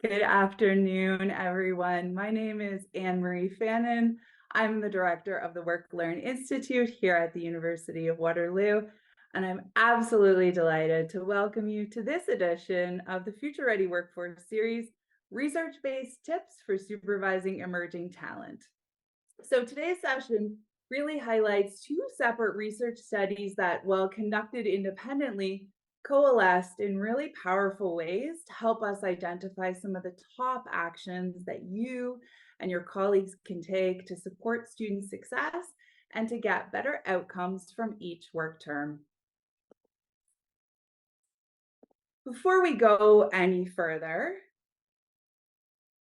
Good afternoon, everyone. My name is Anne-Marie Fannin. I'm the director of the Work Learn Institute here at the University of Waterloo, and I'm absolutely delighted to welcome you to this edition of the Future Ready Workforce Series, Research-Based Tips for Supervising Emerging Talent. So today's session really highlights two separate research studies that, while conducted independently, coalesced in really powerful ways to help us identify some of the top actions that you and your colleagues can take to support student success and to get better outcomes from each work term. Before we go any further,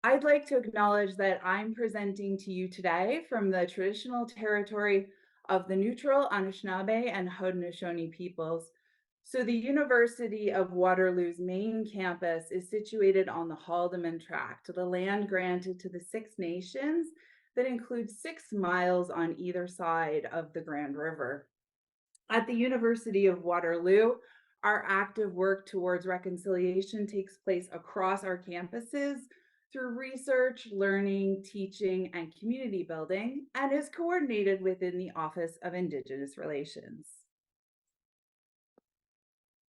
I'd like to acknowledge that I'm presenting to you today from the traditional territory of the neutral Anishinaabe and Haudenosaunee peoples. So the University of Waterloo's main campus is situated on the Haldimand Tract, the land granted to the Six Nations that includes 6 miles on either side of the Grand River. At the University of Waterloo, our active work towards reconciliation takes place across our campuses through research, learning, teaching, and community building, and is coordinated within the Office of Indigenous Relations.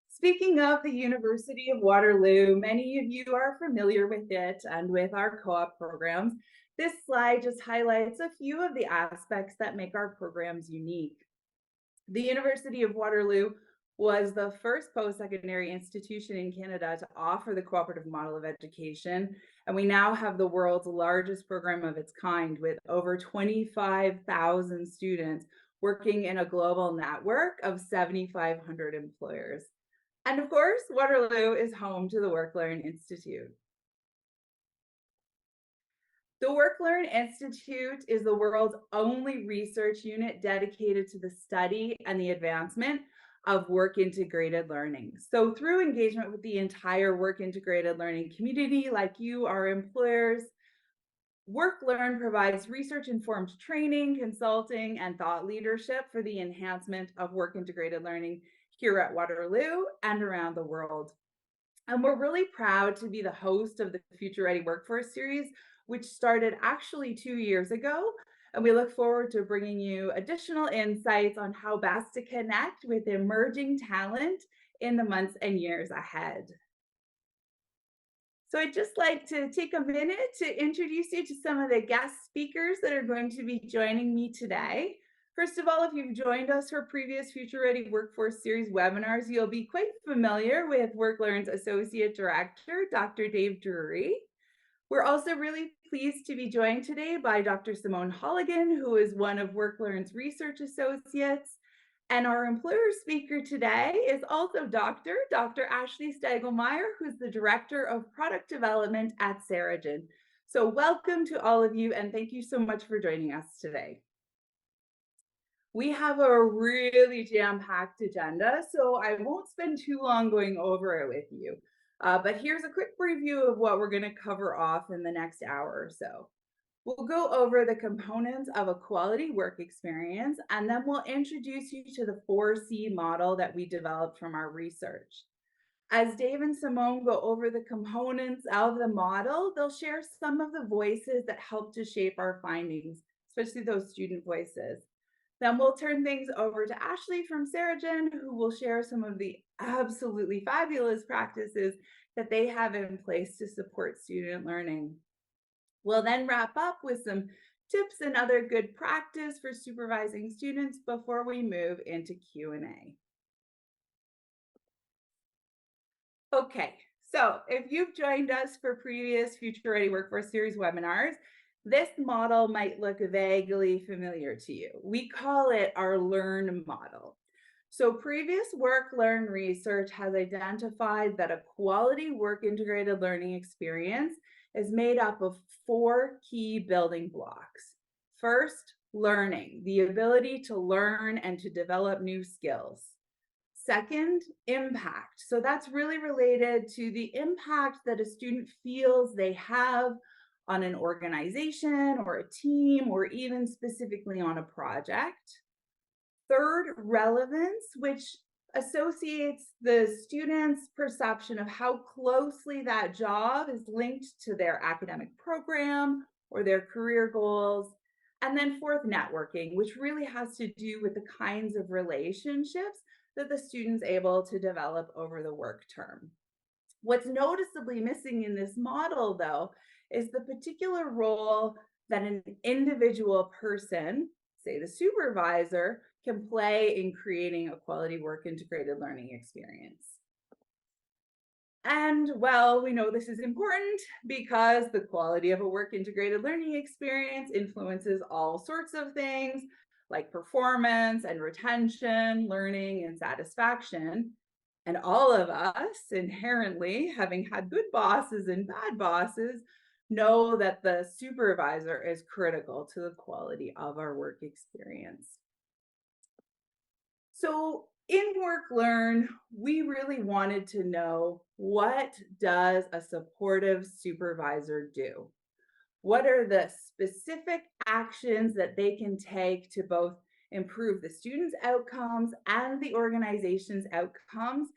Speaking of the University of Waterloo, many of you are familiar with it and with our co-op programs. This slide just highlights a few of the aspects that make our programs unique. The University of Waterloo was the first post-secondary institution in Canada to offer the cooperative model of education, and we now have the world's largest program of its kind with over 25,000 students working in a global network of 7,500 employers. And of course, Waterloo is home to the Work Learn Institute. The Work Learn Institute is the world's only research unit dedicated to the study and the advancement of work integrated learning. So through engagement with the entire work integrated learning community, like you, our employers, Work Learn provides research-informed training, consulting, and thought leadership for the enhancement of work integrated learning here at Waterloo and around the world. And we're really proud to be the host of the Future Ready Workforce Series, which started actually 2 years ago. And we look forward to bringing you additional insights on how best to connect with emerging talent in the months and years ahead. So I'd just like to take a minute to introduce you to some of the guest speakers that are going to be joining me today. First of all, if you've joined us for previous Future Ready Workforce Series webinars, you'll be quite familiar with WorkLearn's Associate Director, Dr. Dave Drury. We're also really pleased to be joined today by Dr. Simone Holligan, who is one of WorkLearn's research associates. And our employer speaker today is also Dr. Ashley Stagelmeyer, who's the Director of Product Development at Saragen. So welcome to all of you, and thank you so much for joining us today. We have a really jam-packed agenda, so I won't spend too long going over it with you. But here's a quick preview of what we're going to cover off in the next hour or so. We'll go over the components of a quality work experience, and then we'll introduce you to the 4C model that we developed from our research. As Dave and Simone go over the components of the model, they'll share some of the voices that help to shape our findings, especially those student voices. Then we'll turn things over to Ashley from Saragen, who will share some of the absolutely fabulous practices that they have in place to support student learning. We'll then wrap up with some tips and other good practice for supervising students before we move into Q&A. Okay, so if you've joined us for previous Future Ready Workforce Series webinars, this model might look vaguely familiar to you. We call it our LEARN model. So previous work-learn research has identified that a quality work integrated learning experience is made up of 4 key building blocks. First, learning, the ability to learn and to develop new skills. Second, impact. So that's really related to the impact that a student feels they have on an organization or a team, or even specifically on a project. Third, relevance, which associates the student's perception of how closely that job is linked to their academic program or their career goals. And then fourth, networking, which really has to do with the kinds of relationships that the student's able to develop over the work term. What's noticeably missing in this model, though, is the particular role that an individual person, say the supervisor, can play in creating a quality work integrated learning experience. And well, we know this is important because the quality of a work integrated learning experience influences all sorts of things like performance and retention, learning and satisfaction. And all of us inherently, having had good bosses and bad bosses, know that the supervisor is critical to the quality of our work experience. So in Work Learn, we really wanted to know, what does a supportive supervisor do? What are the specific actions that they can take to both improve the students' outcomes and the organization's outcomes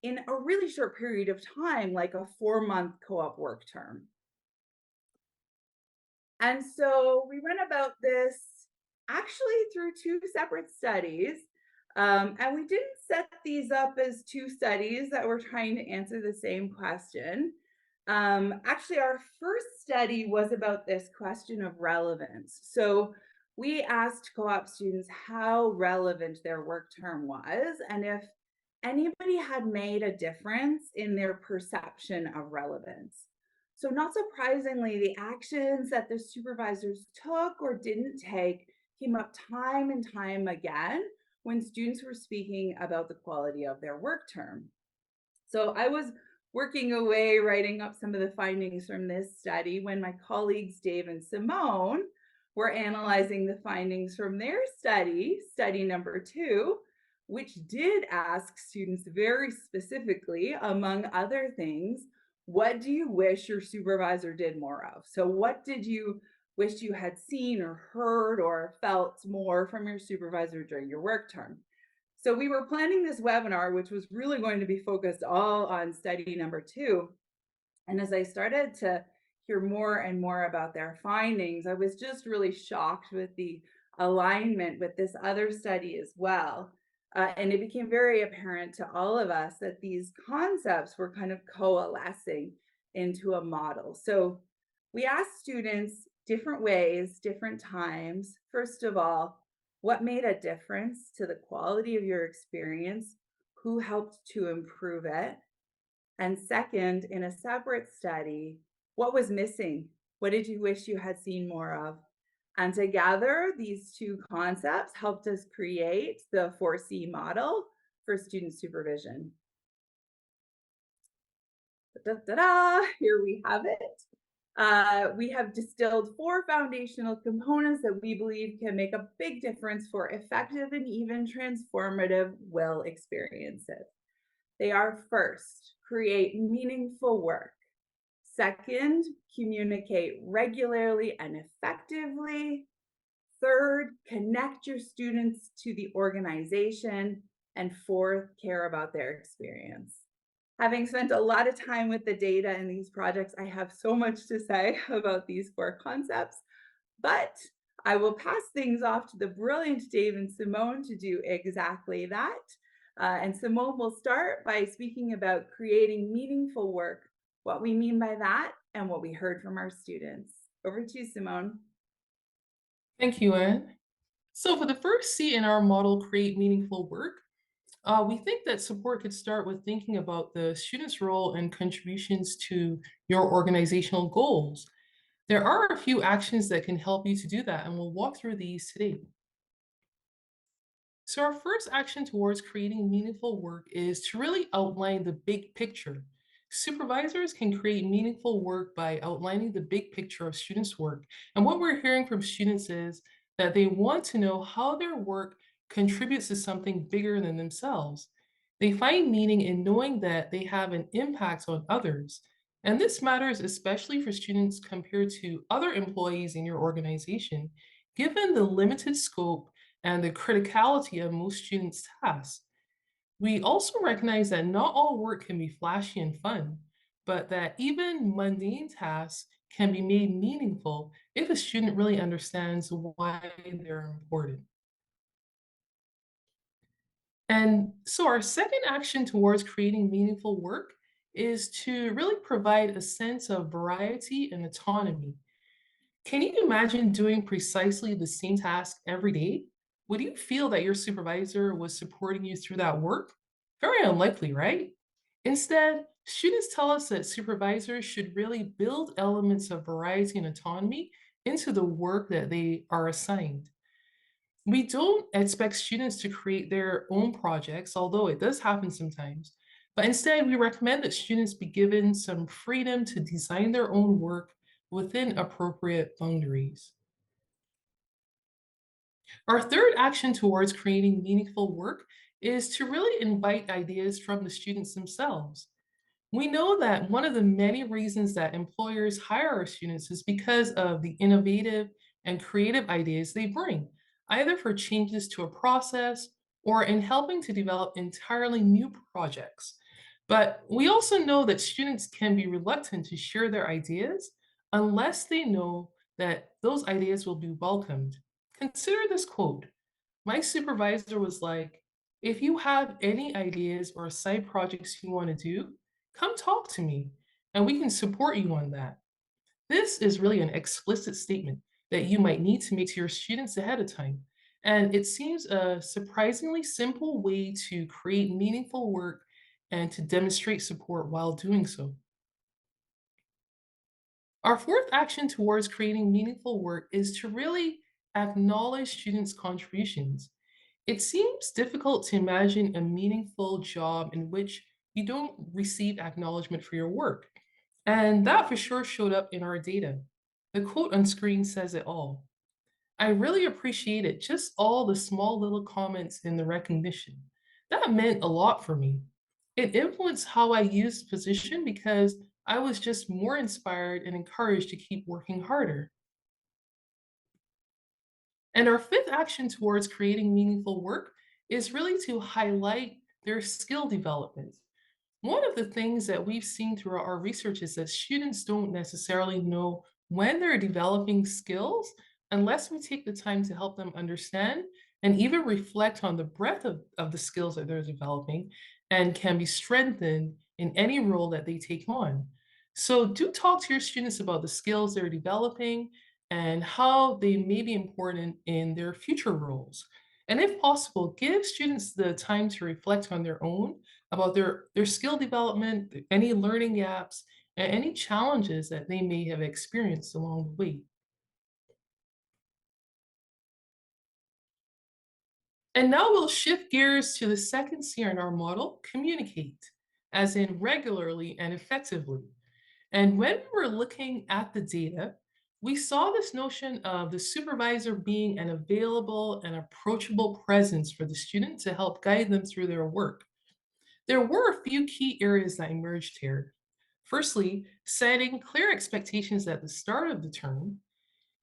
in a really short period of time, like a 4-month co-op work term? And so we went about this actually through two separate studies. And we didn't set these up as two studies that were trying to answer the same question. Actually, our first study was about this question of relevance. So we asked co-op students how relevant their work term was and if anybody had made a difference in their perception of relevance. So, not surprisingly, the actions that the supervisors took or didn't take came up time and time again when students were speaking about the quality of their work term. So, I was working away writing up some of the findings from this study when my colleagues Dave and Simone were analyzing the findings from their study, study number 2, which did ask students very specifically, among other things, what do you wish your supervisor did more of? So, what did you wish you had seen or heard or felt more from your supervisor during your work term? So, we were planning this webinar, which was really going to be focused all on study number 2. And as I started to hear more and more about their findings, I was just really shocked with the alignment with this other study as well. And it became very apparent to all of us that these concepts were kind of coalescing into a model. So we asked students different ways, different times. First of all, what made a difference to the quality of your experience? Who helped to improve it? And second, in a separate study, what was missing? What did you wish you had seen more of? And together, these two concepts helped us create the 4C model for student supervision. Da-da-da, here we have it. We have distilled 4 foundational components that we believe can make a big difference for effective and even transformative WIL experiences. They are: first, create meaningful work. Second, communicate regularly and effectively. Third, connect your students to the organization. And fourth, care about their experience. Having spent a lot of time with the data in these projects, I have so much to say about these 4 concepts, but I will pass things off to the brilliant Dave and Simone to do exactly that. And Simone will start by speaking about creating meaningful work, what we mean by that, and what we heard from our students. Over to you, Simone. Thank you, Anne. So for the first C in our model, create meaningful work, we think that support could start with thinking about the student's role and contributions to your organizational goals. There are a few actions that can help you to do that, and we'll walk through these today. So our first action towards creating meaningful work is to really outline the big picture. Supervisors can create meaningful work by outlining the big picture of students' work. And what we're hearing from students is that they want to know how their work contributes to something bigger than themselves. They find meaning in knowing that they have an impact on others. And this matters especially for students compared to other employees in your organization, given the limited scope and the criticality of most students' tasks. We also recognize that not all work can be flashy and fun, but that even mundane tasks can be made meaningful if a student really understands why they're important. And so, our second action towards creating meaningful work is to really provide a sense of variety and autonomy. Can you imagine doing precisely the same task every day? Would you feel that your supervisor was supporting you through that work? Very unlikely, right? Instead, students tell us that supervisors should really build elements of variety and autonomy into the work that they are assigned. We don't expect students to create their own projects, although it does happen sometimes. But instead, we recommend that students be given some freedom to design their own work within appropriate boundaries. Our third action towards creating meaningful work is to really invite ideas from the students themselves. We know that one of the many reasons that employers hire our students is because of the innovative and creative ideas they bring, either for changes to a process or in helping to develop entirely new projects. But we also know that students can be reluctant to share their ideas unless they know that those ideas will be welcomed. Consider this quote. My supervisor was like, if you have any ideas or side projects you want to do, come talk to me and we can support you on that. This is really an explicit statement that you might need to make to your students ahead of time. And it seems a surprisingly simple way to create meaningful work and to demonstrate support while doing so. Our fourth action towards creating meaningful work is to really acknowledge students' contributions. It seems difficult to imagine a meaningful job in which you don't receive acknowledgement for your work. And that for sure showed up in our data. The quote on screen says it all. I really appreciated just all the small little comments in the recognition. That meant a lot for me. It influenced how I used the position because I was just more inspired and encouraged to keep working harder. And our fifth action towards creating meaningful work is really to highlight their skill development. One of the things that we've seen throughout our research is that students don't necessarily know when they're developing skills unless we take the time to help them understand and even reflect on the breadth of the skills that they're developing and can be strengthened in any role that they take on. So, do talk to your students about the skills they're developing and how they may be important in their future roles. And if possible, give students the time to reflect on their own about their skill development, any learning gaps, and any challenges that they may have experienced along the way. And now we'll shift gears to the second C in our model, communicate, as in regularly and effectively. And when we were looking at the data, we saw this notion of the supervisor being an available and approachable presence for the student to help guide them through their work. There were a few key areas that emerged here. Firstly, setting clear expectations at the start of the term.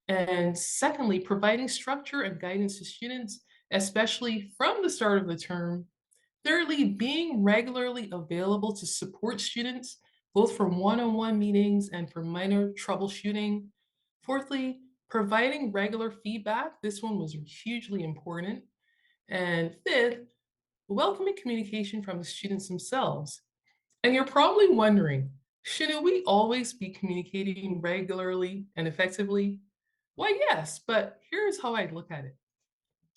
And secondly, providing structure and guidance to students, especially from the start of the term. Thirdly, being regularly available to support students, both for one on one meetings and for minor troubleshooting. Fourthly, providing regular feedback. This one was hugely important. And fifth, welcoming communication from the students themselves. And you're probably wondering, shouldn't we always be communicating regularly and effectively? Why, yes, but here's how I look at it.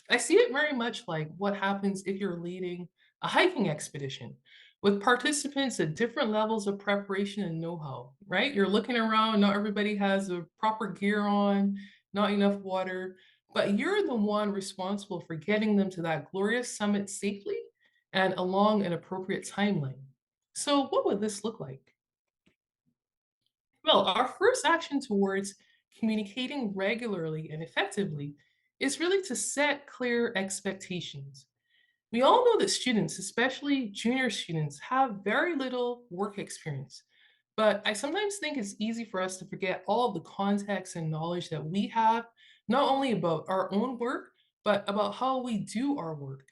I see it very much like what happens if you're leading a hiking expedition with participants at different levels of preparation and know how, right? You're looking around, not everybody has the proper gear on, not enough water, but you're the one responsible for getting them to that glorious summit safely and along an appropriate timeline. So, what would this look like? Well, our first action towards communicating regularly and effectively is really to set clear expectations. We all know that students, especially junior students, have very little work experience. But I sometimes think it's easy for us to forget all of the context and knowledge that we have, not only about our own work, but about how we do our work.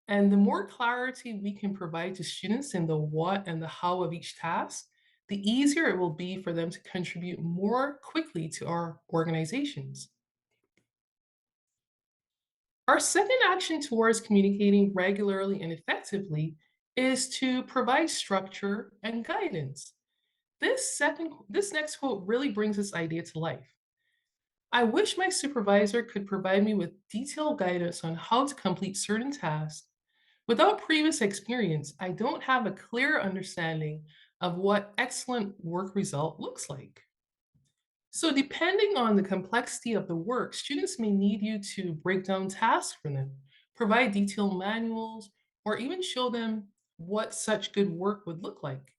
And the more clarity we can provide to students in the what and the how of each task, the easier it will be for them to contribute more quickly to our organizations. Our second action towards communicating regularly and effectively is to provide structure and guidance. This next quote really brings this idea to life. I wish my supervisor could provide me with detailed guidance on how to complete certain tasks. Without previous experience, I don't have a clear understanding of what excellent work result looks like. So, depending on the complexity of the work, students may need you to break down tasks for them, provide detailed manuals, or even show them what such good work would look like.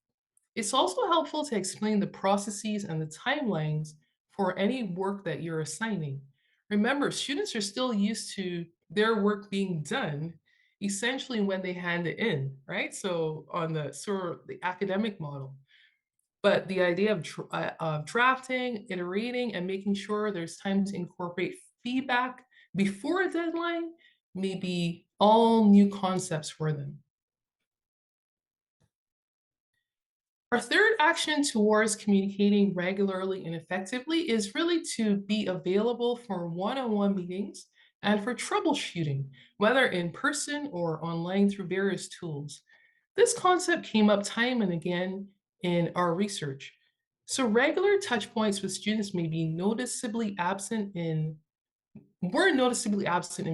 It's also helpful to explain the processes and the timelines for any work that you're assigning. Remember, students are still used to their work being done essentially when they hand it in, right? So on the sort of the academic model. But the idea of drafting, iterating, and making sure there's time to incorporate feedback before a deadline may be all new concepts for them. Our third action towards communicating regularly and effectively is really to be available for one on one meetings and for troubleshooting, whether in person or online through various tools. This concept came up time and again in our research. So, regular touch points with students may be were noticeably absent in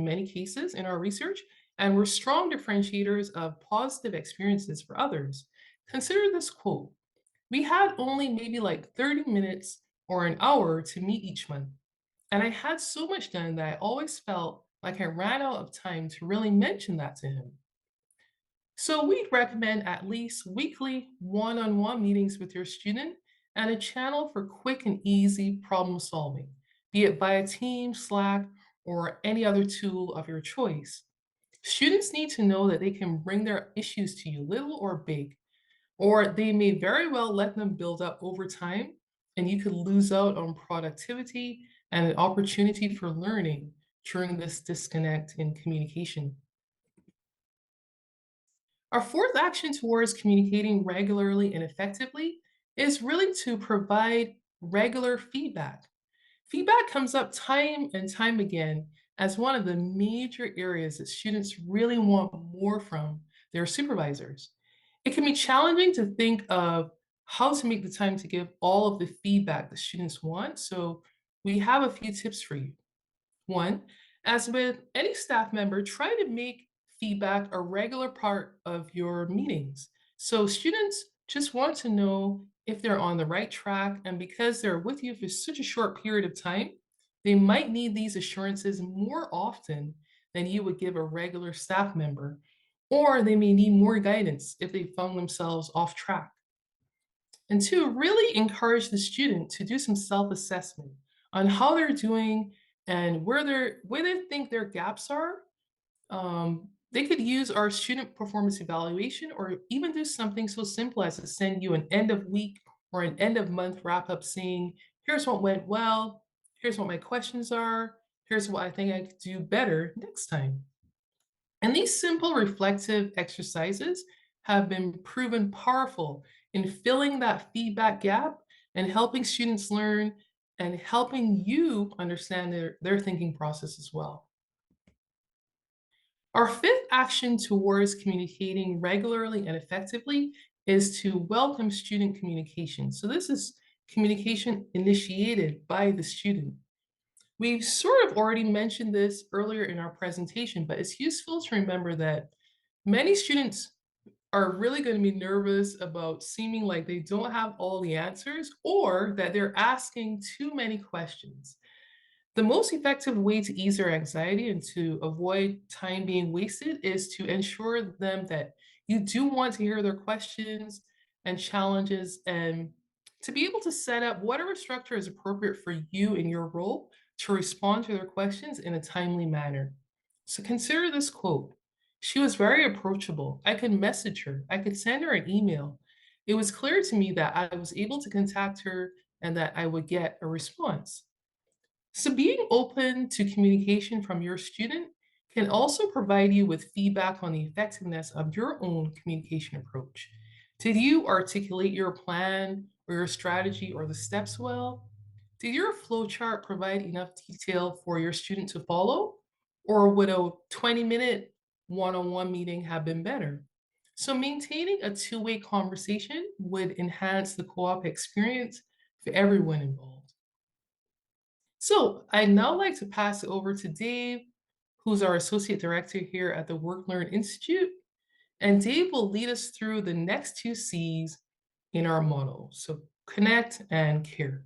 many cases in our research, and were strong differentiators of positive experiences for others. Consider this quote. We had only maybe like 30 minutes or an hour to meet each month. And I had so much done that I always felt like I ran out of time to really mention that to him. So we'd recommend at least weekly one on one meetings with your student and a channel for quick and easy problem solving, be it via Teams, Slack, or any other tool of your choice. Students need to know that they can bring their issues to you, little or big, or they may very well let them build up over time, and you could lose out on productivity and an opportunity for learning during this disconnect in communication. Our fourth action towards communicating regularly and effectively is really to provide regular feedback. Feedback comes up time and time again as one of the major areas that students really want more from their supervisors. It can be challenging to think of how to make the time to give all of the feedback the students want. So, we have a few tips for you. One, as with any staff member, try to make feedback a regular part of your meetings. So students just want to know if they're on the right track, and because they're with you for such a short period of time, they might need these assurances more often than you would give a regular staff member, or they may need more guidance if they found themselves off track. And two, really encourage the student to do some self-assessment on how they're doing and where they think their gaps are. They could use our student performance evaluation or even do something so simple as to send you an end of week or an end of month wrap up saying, here's what went well, here's what my questions are, here's what I think I could do better next time. And these simple reflective exercises have been proven powerful in filling that feedback gap and helping students learn and helping you understand their thinking process as well. Our fifth action towards communicating regularly and effectively is to welcome student communication. So, this is communication initiated by the student. We've sort of already mentioned this earlier in our presentation, but it's useful to remember that many students are really going to be nervous about seeming like they don't have all the answers or that they're asking too many questions. The most effective way to ease their anxiety and to avoid time being wasted is to ensure them that you do want to hear their questions and challenges and to be able to set up whatever structure is appropriate for you in your role to respond to their questions in a timely manner. So consider this quote. She was very approachable. I could message her, I could send her an email. It was clear to me that I was able to contact her and that I would get a response. So being open to communication from your student can also provide you with feedback on the effectiveness of your own communication approach. Did you articulate your plan or your strategy or the steps well? Did your flowchart provide enough detail for your student to follow? Or would a 20-minute one-on-one meeting have been better? So, maintaining a two-way conversation would enhance the co-op experience for everyone involved. So, I'd now like to pass it over to Dave, who's our Associate Director here at the Work Learn Institute. And Dave will lead us through the next two C's in our model. So, connect and care.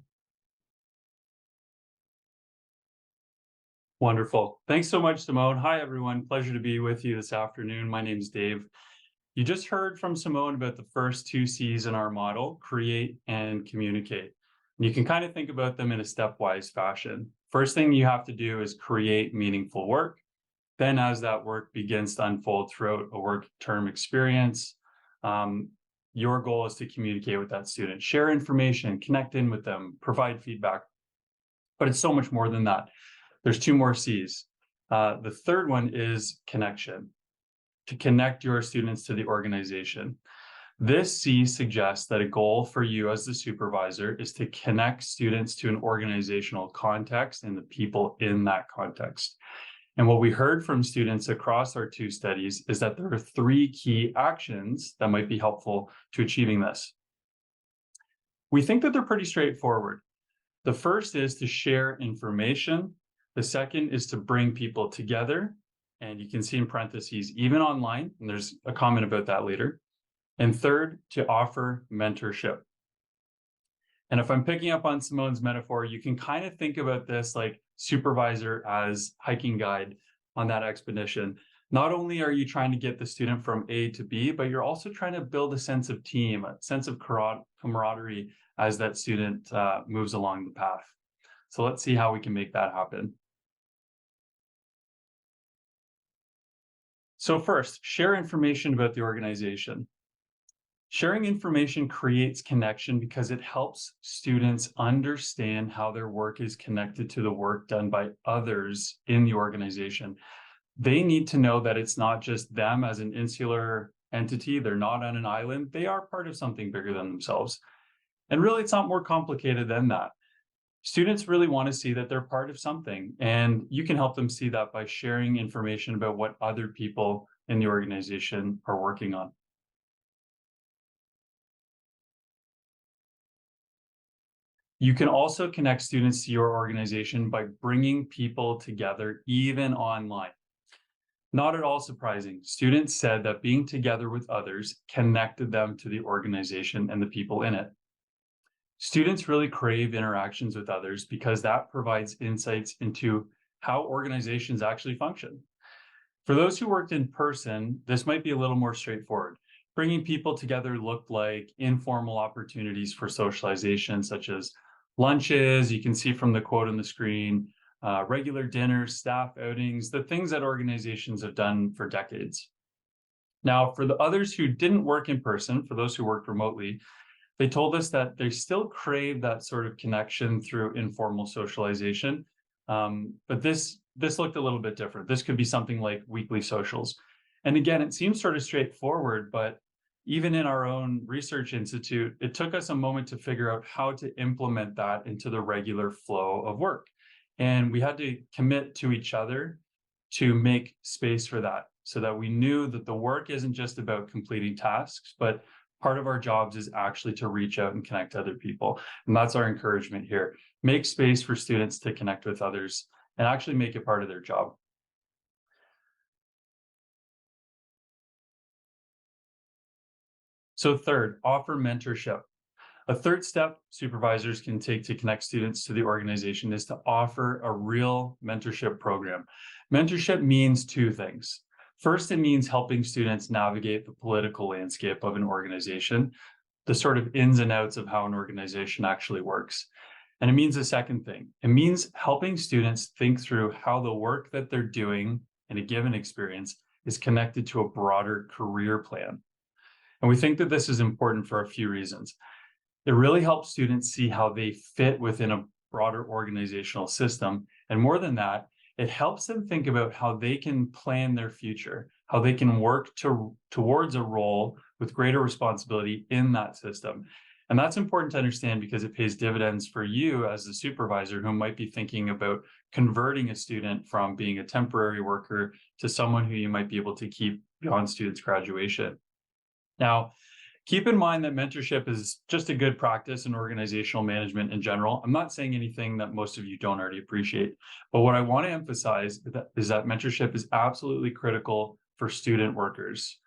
Wonderful. Thanks so much, Simone. Hi, everyone. Pleasure to be with you this afternoon. My name is Dave. You just heard from Simone about the first two C's in our model, create and communicate. And you can kind of think about them in a stepwise fashion. First thing you have to do is create meaningful work. Then as that work begins to unfold throughout a work term experience, your goal is to communicate with that student, share information, connect in with them, provide feedback. But it's so much more than that. There's two more C's. The third one is connection, to connect your students to the organization. This C suggests that a goal for you as the supervisor is to connect students to an organizational context and the people in that context. And what we heard from students across our two studies is that there are three key actions that might be helpful to achieving this. We think that they're pretty straightforward. The first is to share information. The second is to bring people together. And you can see in parentheses, even online, and there's a comment about that later. And third, to offer mentorship. And if I'm picking up on Simone's metaphor, you can kind of think about this like supervisor as hiking guide on that expedition. Not only are you trying to get the student from A to B, but you're also trying to build a sense of team, a sense of camaraderie as that student moves along the path. So let's see how we can make that happen. So first, share information about the organization. Sharing information creates connection because it helps students understand how their work is connected to the work done by others in the organization. They need to know that it's not just them as an insular entity. They're not on an island. They are part of something bigger than themselves. And really, it's not more complicated than that. Students really want to see that they're part of something, and you can help them see that by sharing information about what other people in the organization are working on. You can also connect students to your organization by bringing people together, even online. Not at all surprising, students said that being together with others connected them to the organization and the people in it. Students really crave interactions with others because that provides insights into how organizations actually function. For those who worked in person, this might be a little more straightforward. Bringing people together looked like informal opportunities for socialization, such as lunches, you can see from the quote on the screen, regular dinners, staff outings, the things that organizations have done for decades. Now, for the others who didn't work in person, for those who worked remotely, they told us that they still crave that sort of connection through informal socialization. But this looked a little bit different. This could be something like weekly socials. And again, it seems sort of straightforward, but even in our own research institute, it took us a moment to figure out how to implement that into the regular flow of work. And we had to commit to each other to make space for that so that we knew that the work isn't just about completing tasks, but part of our jobs is actually to reach out and connect to other people. And that's our encouragement here. Make space for students to connect with others and actually make it part of their job. So third, offer mentorship. A third step supervisors can take to connect students to the organization is to offer a real mentorship program. Mentorship means two things. First, it means helping students navigate the political landscape of an organization, the sort of ins and outs of how an organization actually works. And it means a second thing. It means helping students think through how the work that they're doing in a given experience is connected to a broader career plan. And we think that this is important for a few reasons. It really helps students see how they fit within a broader organizational system. And more than that, It helps them think about how they can plan their future, how they can work towards a role with greater responsibility in that system. And that's important to understand because it pays dividends for you as a supervisor who might be thinking about converting a student from being a temporary worker to someone who you might be able to keep beyond students' graduation. Now, keep in mind that mentorship is just a good practice in organizational management in general. I'm not saying anything that most of you don't already appreciate, but what I want to emphasize is that mentorship is absolutely critical for student workers.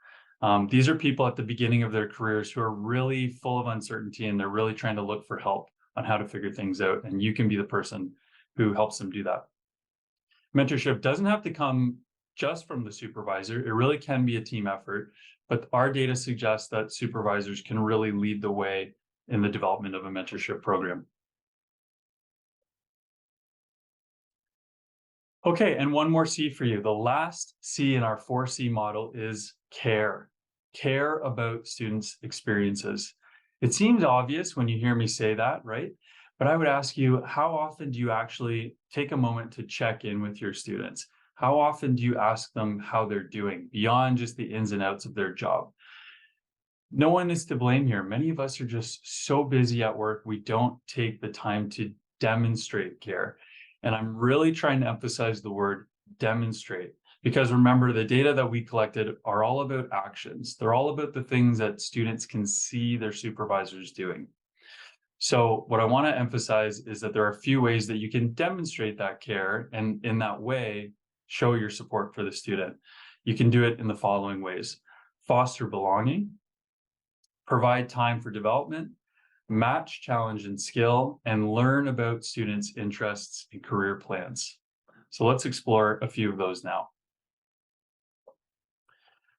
These are people at the beginning of their careers who are really full of uncertainty and they're really trying to look for help on how to figure things out. And you can be the person who helps them do that. Mentorship doesn't have to come just from the supervisor. It really can be a team effort, but our data suggests that supervisors can really lead the way in the development of a mentorship program. Okay, and one more C for you. The last C in our 4C model is care. Care about students' experiences. It seems obvious when you hear me say that, right? But I would ask you, how often do you actually take a moment to check in with your students? How often do you ask them how they're doing beyond just the ins and outs of their job? No one is to blame here. Many of us are just so busy at work, we don't take the time to demonstrate care. And I'm really trying to emphasize the word demonstrate, because remember, the data that we collected are all about actions. They're all about the things that students can see their supervisors doing. So what I want to emphasize is that there are a few ways that you can demonstrate that care and in that way, show your support for the student. You can do it in the following ways: foster belonging, provide time for development, match challenge and skill, and learn about students' interests and career plans. So let's explore a few of those now.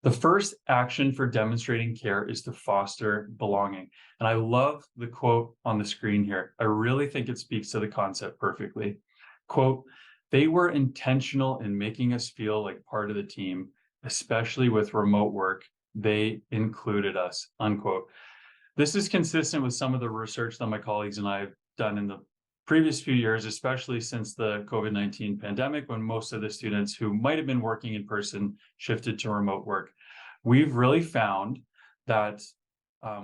The first action for demonstrating care is to foster belonging. And I love the quote on the screen here. I really think it speaks to the concept perfectly. Quote, "They were intentional in making us feel like part of the team, especially with remote work. They included us," unquote. This is consistent with some of the research that my colleagues and I have done in the previous few years, especially since the COVID-19 pandemic, when most of the students who might have been working in person shifted to remote work. We've really found that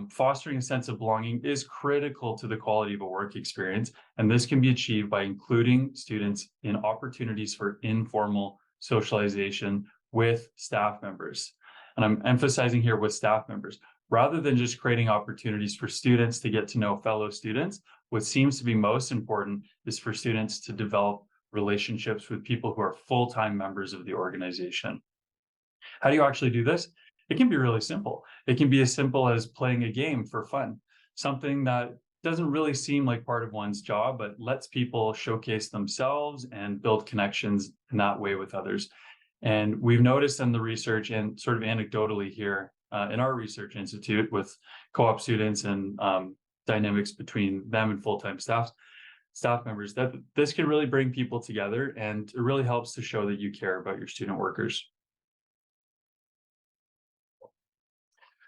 fostering a sense of belonging is critical to the quality of a work experience, and this can be achieved by including students in opportunities for informal socialization with staff members. And I'm emphasizing here with staff members. Rather than just creating opportunities for students to get to know fellow students, what seems to be most important is for students to develop relationships with people who are full-time members of the organization. How do you actually do this? It can be really simple. It can be as simple as playing a game for fun, something that doesn't really seem like part of one's job, but lets people showcase themselves and build connections in that way with others. And we've noticed in the research and sort of anecdotally here in our research institute with co-op students and dynamics between them and full-time staff members, that this can really bring people together, and it really helps to show that you care about your student workers.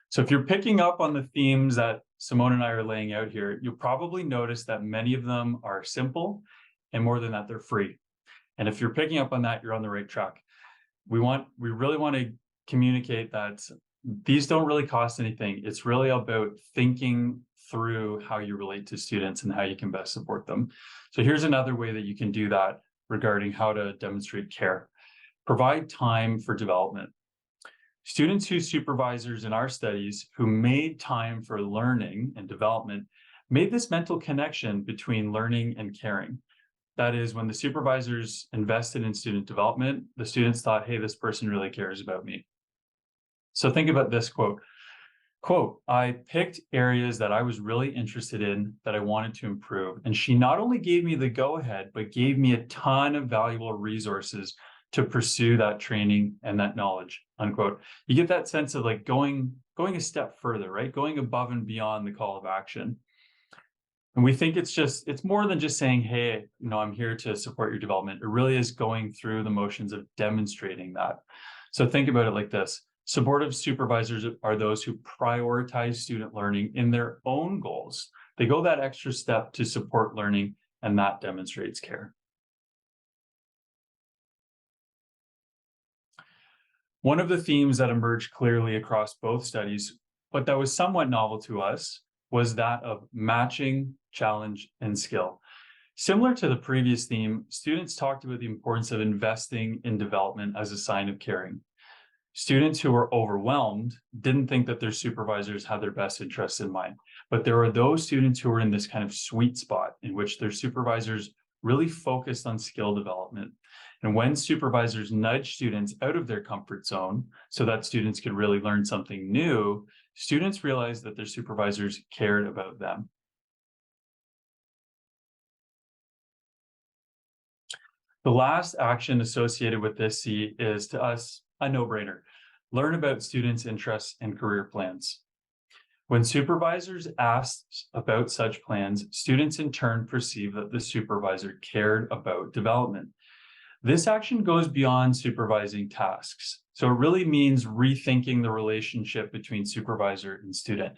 So if you're picking up on the themes that Simone and I are laying out here, you'll probably notice that many of them are simple, and more than that, they're free. And if you're picking up on that, you're on the right track. We really want to communicate that these don't really cost anything. It's really about thinking through how you relate to students and how you can best support them. So here's another way that you can do that regarding how to demonstrate care. Provide time for development. Students whose supervisors in our studies who made time for learning and development made this mental connection between learning and caring. That is, when the supervisors invested in student development, the students thought, hey, this person really cares about me. So think about this quote. Quote, "I picked areas that I was really interested in that I wanted to improve. And she not only gave me the go-ahead, but gave me a ton of valuable resources to pursue that training and that knowledge," unquote. You get that sense of like going a step further, right? Going above and beyond the call of action. And we think it's more than just saying, hey, I'm here to support your development. It really is going through the motions of demonstrating that. So think about it like this. Supportive supervisors are those who prioritize student learning in their own goals. They go that extra step to support learning, and that demonstrates care. One of the themes that emerged clearly across both studies, but that was somewhat novel to us, was that of matching, challenge, and skill. Similar to the previous theme, students talked about the importance of investing in development as a sign of caring. Students who were overwhelmed didn't think that their supervisors had their best interests in mind, but there were those students who were in this kind of sweet spot in which their supervisors really focused on skill development. And when supervisors nudge students out of their comfort zone so that students could really learn something new, students realized that their supervisors cared about them. The last action associated with this C is, to us, a no-brainer. Learn about students' interests and career plans. When supervisors asked about such plans, students in turn perceived that the supervisor cared about development. This action goes beyond supervising tasks. So it really means rethinking the relationship between supervisor and student.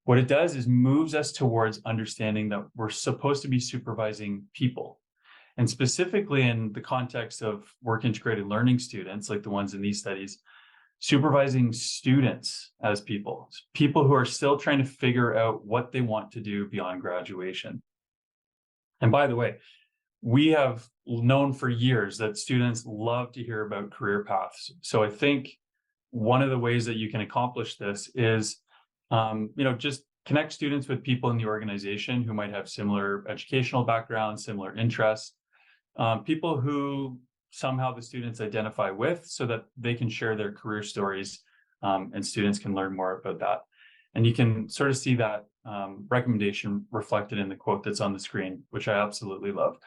What it does is moves us towards understanding that we're supposed to be supervising people. And specifically in the context of work integrated learning students, like the ones in these studies, supervising students as people who are still trying to figure out what they want to do beyond graduation. And by the way, we have known for years that students love to hear about career paths. So I think one of the ways that you can accomplish this is, just connect students with people in the organization who might have similar educational backgrounds, similar interests, people who somehow the students identify with, so that they can share their career stories, and students can learn more about that. And you can sort of see that recommendation reflected in the quote that's on the screen, which I absolutely love.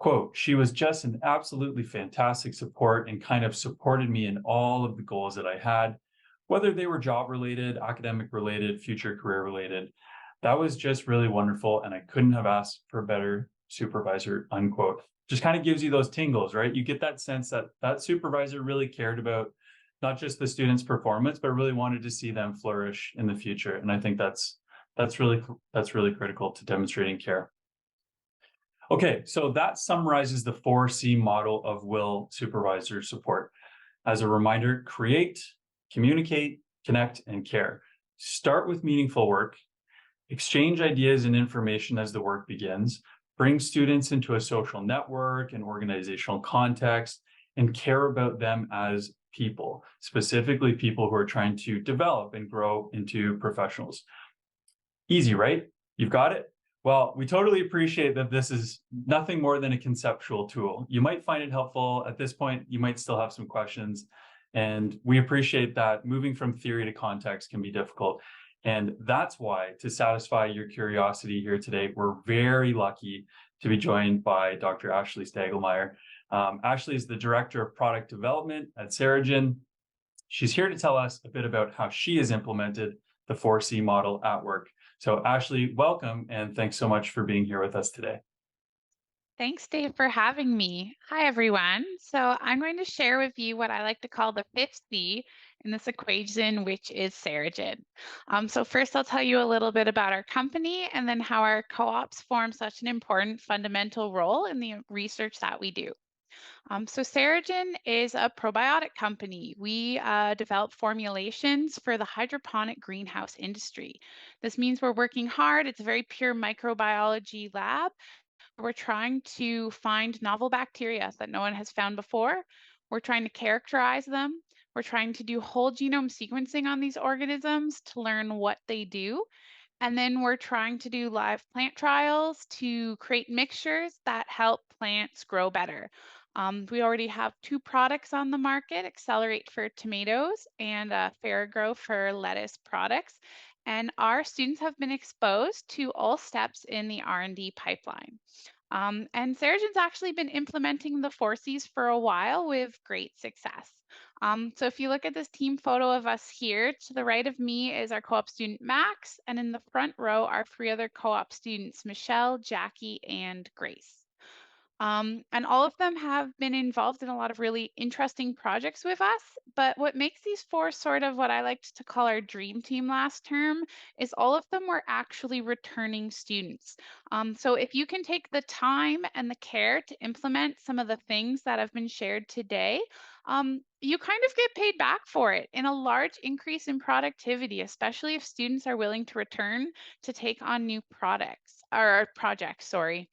Quote, "She was just an absolutely fantastic support and kind of supported me in all of the goals that I had, whether they were job related, academic related, future career related. That was just really wonderful, and I couldn't have asked for a better supervisor," unquote. Just kind of gives you those tingles, right? You get that sense that that supervisor really cared about not just the students' performance, but really wanted to see them flourish in the future. And I think that's really critical to demonstrating care. Okay, so that summarizes the 4C model of will supervisor support. As a reminder, create, communicate, connect, and care. Start with meaningful work, exchange ideas and information as the work begins, bring students into a social network and organizational context, and care about them as people, specifically people who are trying to develop and grow into professionals. Easy, right? You've got it? Well, we totally appreciate that this is nothing more than a conceptual tool. You might find it helpful. At this point, you might still have some questions. And we appreciate that moving from theory to context can be difficult. And that's why, to satisfy your curiosity here today, we're very lucky to be joined by Dr. Ashley Stagelmeyer. Ashley is the Director of Product Development at Saragen. She's here to tell us a bit about how she has implemented the 4C model at work. So Ashley, welcome, and thanks so much for being here with us today. Thanks, Dave, for having me. Hi, everyone. So I'm going to share with you what I like to call the fifth C in this equation, which is Saragen. So first, I'll tell you a little bit about our company and then how our co-ops form such an important fundamental role in the research that we do. So Saragen is a probiotic company. We develop formulations for the hydroponic greenhouse industry. This means we're working hard. It's a very pure microbiology lab. We're trying to find novel bacteria that no one has found before. We're trying to characterize them. We're trying to do whole genome sequencing on these organisms to learn what they do. And then we're trying to do live plant trials to create mixtures that help plants grow better. We already have 2 products on the market, Accelerate for tomatoes and Feragrow for lettuce products. And our students have been exposed to all steps in the R&D pipeline. And Saragen's actually been implementing the 4Cs for a while with great success. So if you look at this team photo of us here, to the right of me is our co-op student Max, and in the front row are 3 other co-op students, Michelle, Jackie, and Grace. And all of them have been involved in a lot of really interesting projects with us. But what makes these four sort of what I liked to call our dream team last term is all of them were actually returning students. So if you can take the time and the care to implement some of the things that have been shared today, you kind of get paid back for it in a large increase in productivity, especially if students are willing to return to take on new products or projects, sorry.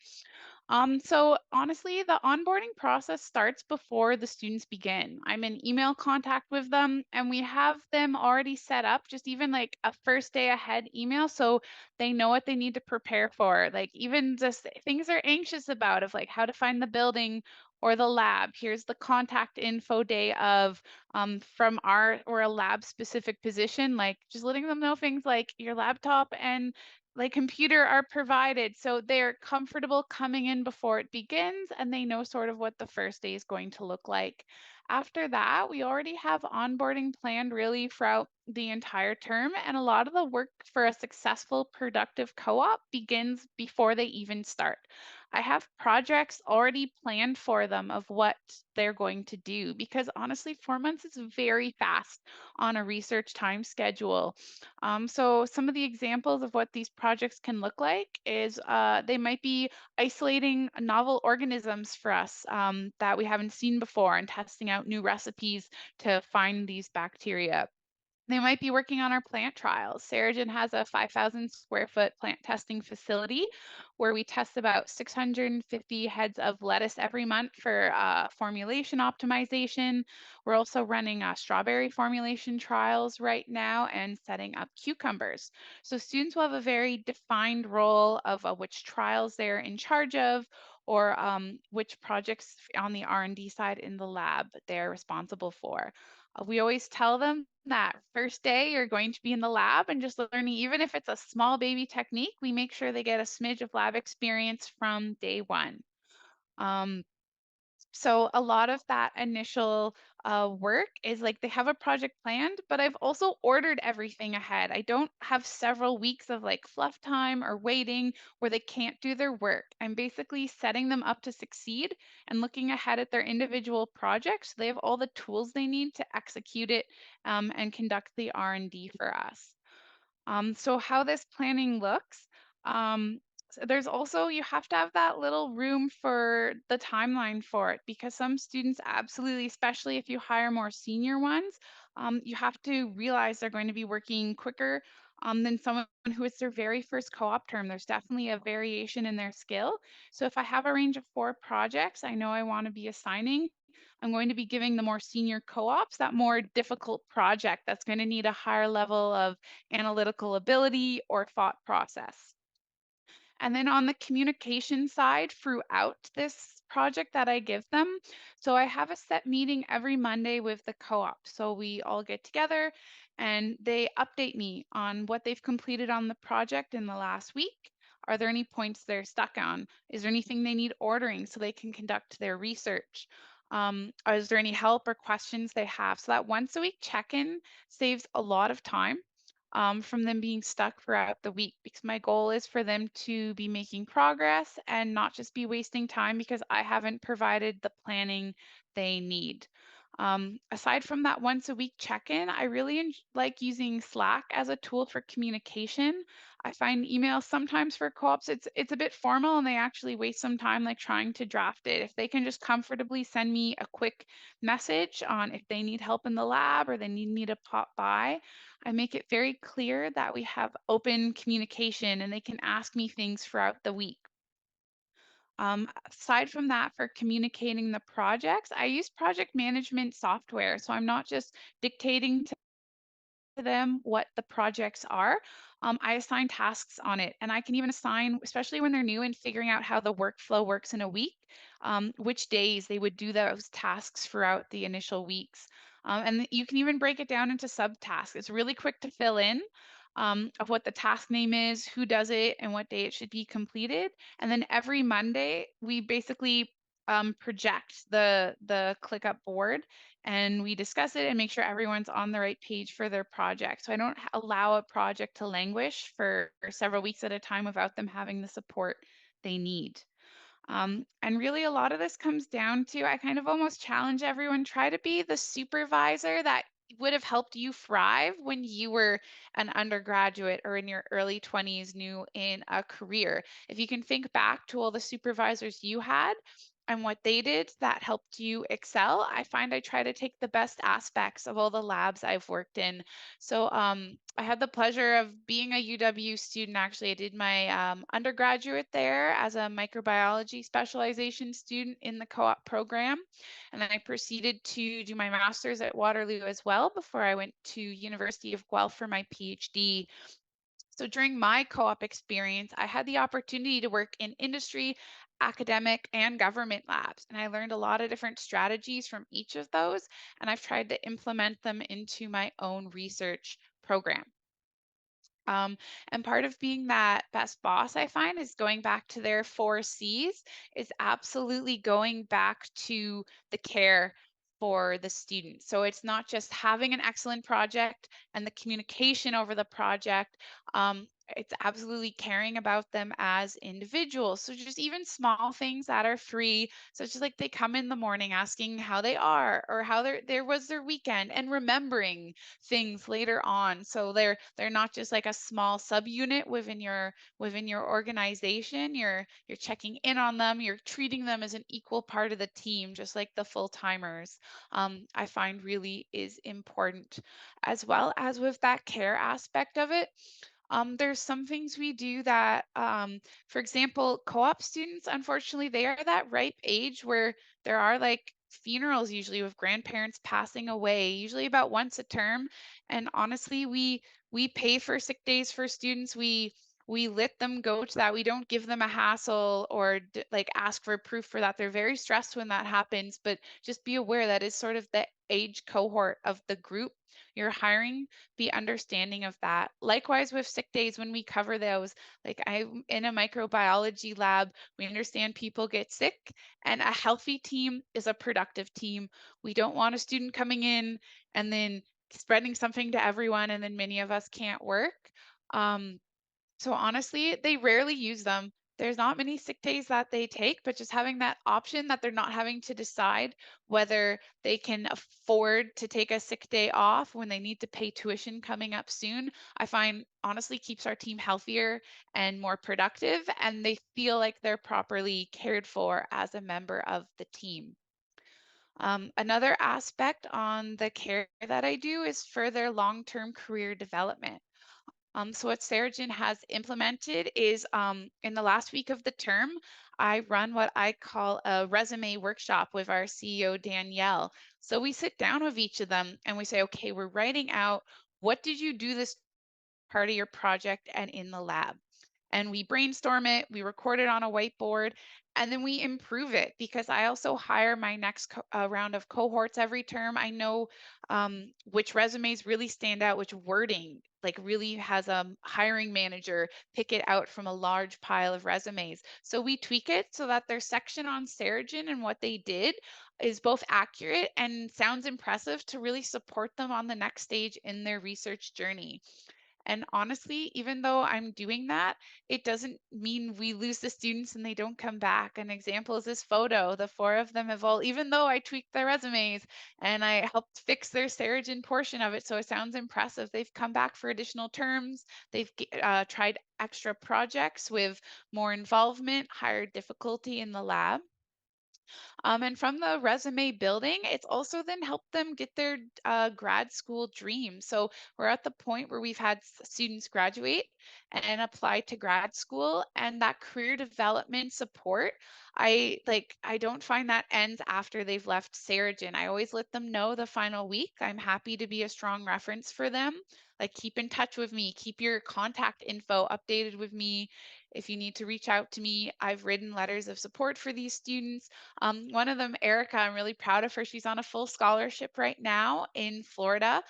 So honestly, the onboarding process starts before the students begin. I'm in email contact with them and we have them already set up, just even like a first day ahead email so they know what they need to prepare for. Like even just things they're anxious about of like how to find the building or the lab. Here's the contact info day of from our or a lab specific position, like just letting them know things like your laptop and like computer are provided so they're comfortable coming in before it begins and they know sort of what the first day is going to look like. After that, we already have onboarding planned really throughout the entire term, and a lot of the work for a successful productive co-op begins before they even start. I have projects already planned for them of what they're going to do because honestly 4 months is very fast on a research time schedule. So some of the examples of what these projects can look like is they might be isolating novel organisms for us that we haven't seen before and testing out new recipes to find these bacteria. They might be working on our plant trials. Saragen has a 5,000 square foot plant testing facility where we test about 650 heads of lettuce every month for formulation optimization. We're also running strawberry formulation trials right now and setting up cucumbers. So students will have a very defined role of which trials they're in charge of or which projects on the R&D side in the lab they're responsible for. We always tell them that first day you're going to be in the lab and just learning, even if it's a small baby technique, we make sure they get a smidge of lab experience from day one. Um, so a lot of that initial work is like they have a project planned, but I've also ordered everything ahead. I don't have several weeks of like fluff time or waiting where they can't do their work. I'm basically setting them up to succeed and looking ahead at their individual projects so they have all the tools they need to execute it and conduct the R&D for us. So how this planning looks, so there's also, you have to have that little room for the timeline for it because some students absolutely, especially if you hire more senior ones, you have to realize they're going to be working quicker than someone who is their very first co-op term. There's definitely a variation in their skill. So if I have a range of 4 projects I know I want to be assigning, I'm going to be giving the more senior co-ops that more difficult project that's going to need a higher level of analytical ability or thought process. And then on the communication side throughout this project that I give them, so I have a set meeting every Monday with the co-op. So we all get together and they update me on what they've completed on the project in the last week. Are there any points they're stuck on? Is there anything they need ordering so they can conduct their research? Is there any help or questions they have? So that once a week check-in saves a lot of time from them being stuck throughout the week because my goal is for them to be making progress and not just be wasting time because I haven't provided the planning they need. Aside from that once a week check-in, I really like using Slack as a tool for communication. I find emails sometimes for co-ops, it's a bit formal and they actually waste some time like trying to draft it. If they can just comfortably send me a quick message on if they need help in the lab or they need me to pop by, I make it very clear that we have open communication and they can ask me things throughout the week. Aside from that, for communicating the projects, I use project management software. So I'm not just dictating to them what the projects are. I assign tasks on it, and I can even assign, especially when they're new and figuring out how the workflow works in a week, which days they would do those tasks throughout the initial weeks. And you can even break it down into subtasks. It's really quick to fill in of what the task name is, who does it, and what day it should be completed. And then every Monday, we basically project the ClickUp board and we discuss it and make sure everyone's on the right page for their project. So I don't allow a project to languish for several weeks at a time without them having the support they need. And really, a lot of this comes down to I kind of almost challenge everyone try to be the supervisor that would have helped you thrive when you were an undergraduate or in your early 20s, new in a career. If you can think back to all the supervisors you had and what they did that helped you excel, I find I try to take the best aspects of all the labs I've worked in. So I had the pleasure of being a UW student. Actually, I did my undergraduate there as a microbiology specialization student in the co-op program. And then I proceeded to do my master's at Waterloo as well before I went to University of Guelph for my PhD. So during my co-op experience, I had the opportunity to work in industry, academic, and government labs. And I learned a lot of different strategies from each of those, and I've tried to implement them into my own research program. Um, and part of being that best boss, I find, is going back to their 4 C's, is absolutely going back to the care for the student. So it's not just having an excellent project and the communication over the project. It's absolutely caring about them as individuals. So just even small things that are free, such as like they come in the morning asking how they are or how there was their weekend and remembering things later on. So they're not just like a small subunit within your organization. You're checking in on them. You're treating them as an equal part of the team, just like the full timers. I find really is important, as well as with that care aspect of it. There's some things we do that, for example, co-op students, unfortunately, they are that ripe age where there are like funerals usually with grandparents passing away, usually about once a term. And honestly, we pay for sick days for students. We let them go to that. We don't give them a hassle or like ask for proof for that. They're very stressed when that happens, but just be aware that is sort of the age cohort of the group you're hiring. Be understanding of that. Likewise with sick days, when we cover those, like I'm in a microbiology lab, we understand people get sick, and a healthy team is a productive team. We don't want a student coming in and then spreading something to everyone, and then many of us can't work. Um, so honestly, they rarely use them. There's not many sick days that they take, but just having that option that they're not having to decide whether they can afford to take a sick day off when they need to pay tuition coming up soon, I find honestly keeps our team healthier and more productive, and they feel like they're properly cared for as a member of the team. Another aspect on the care that I do is further long-term career development. So what Saragen has implemented is in the last week of the term, I run what I call a resume workshop with our CEO, Danielle. So we sit down with each of them and we say, okay, we're writing out what did you do this part of your project and in the lab. And we brainstorm it, we record it on a whiteboard, and then we improve it because I also hire my next round of cohorts every term. I know which resumes really stand out, which wording like really has a hiring manager pick it out from a large pile of resumes. So we tweak it so that their section on Saragen and what they did is both accurate and sounds impressive to really support them on the next stage in their research journey. And honestly, even though I'm doing that, it doesn't mean we lose the students and they don't come back. An example is this photo. The 4 of them have all, even though I tweaked their resumes and I helped fix their Saragen portion of it so it sounds impressive, they've come back for additional terms. They've tried extra projects with more involvement, higher difficulty in the lab. And from the resume building, it's also then helped them get their grad school dream. So we're at the point where we've had students graduate and apply to grad school, and that career development support, I don't find that ends after they've left Saragen. I always let them know the final week. I'm happy to be a strong reference for them. Like keep in touch with me, keep your contact info updated with me. If you need to reach out to me, I've written letters of support for these students. One of them, Erica, I'm really proud of her. She's on a full scholarship right now in Florida,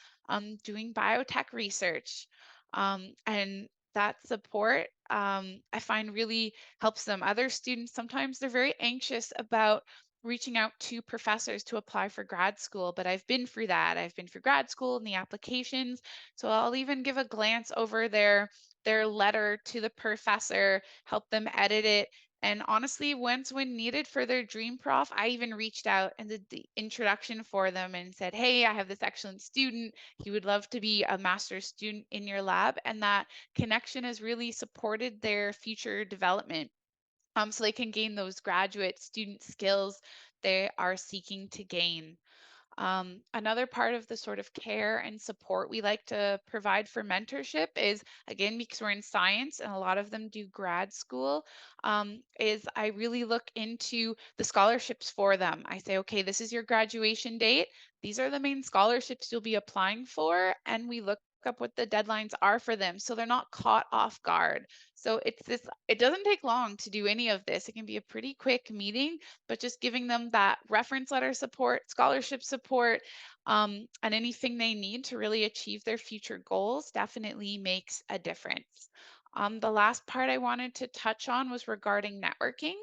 doing biotech research. And that support, I find really helps them. Other students, sometimes they're very anxious about reaching out to professors to apply for grad school, but I've been through that. I've been through grad school and the applications. So I'll even give a glance over their letter to the professor, help them edit it, And honestly, once when needed for their dream prof, I even reached out and did the introduction for them and said, hey, I have this excellent student. He would love to be a master's student in your lab. And that connection has really supported their future development. So they can gain those graduate student skills they are seeking to gain. Another part of the sort of care and support we like to provide for mentorship is, again, because we're in science and a lot of them do grad school, is I really look into the scholarships for them. I say, okay, this is your graduation date. These are the main scholarships you'll be applying for. And we look up what the deadlines are for them so they're not caught off guard. So it doesn't take long to do any of this. It can be a pretty quick meeting, but just giving them that reference letter support, scholarship support, and anything they need to really achieve their future goals definitely makes a difference. The last part I wanted to touch on was regarding networking.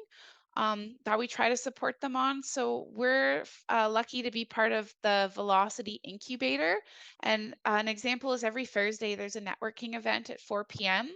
That we try to support them on. So we're lucky to be part of the Velocity Incubator. And an example is every Thursday, there's a networking event at 4 p.m.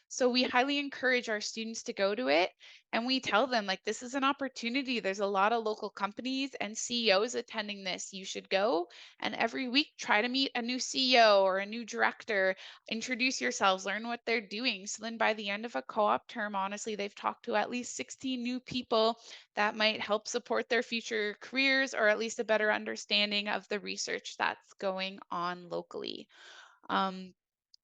So we highly encourage our students to go to it. And we tell them, like, this is an opportunity. There's a lot of local companies and CEOs attending this. You should go. And every week, try to meet a new CEO or a new director, introduce yourselves, learn what they're doing. So then by the end of a co-op term, honestly, they've talked to at least 16 new people that might help support their future careers or at least a better understanding of the research that's going on locally. Um,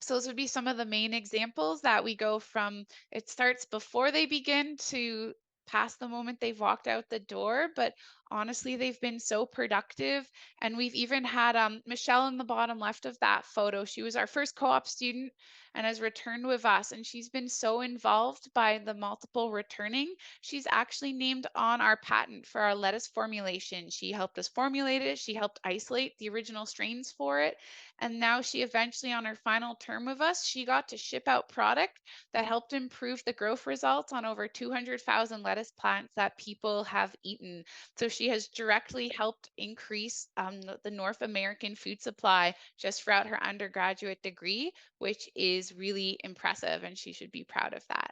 so those would be some of the main examples that we go from it starts before they begin to past the moment they've walked out the door. But honestly, they've been so productive. And we've even had Michelle in the bottom left of that photo. She was our first co-op student and has returned with us. And she's been so involved by the multiple returning. She's actually named on our patent for our lettuce formulation. She helped us formulate it. She helped isolate the original strains for it. And now she eventually, on her final term with us, she got to ship out product that helped improve the growth results on over 200,000 lettuce plants that people have eaten. So she has directly helped increase the North American food supply just throughout her undergraduate degree, which is really impressive, and she should be proud of that.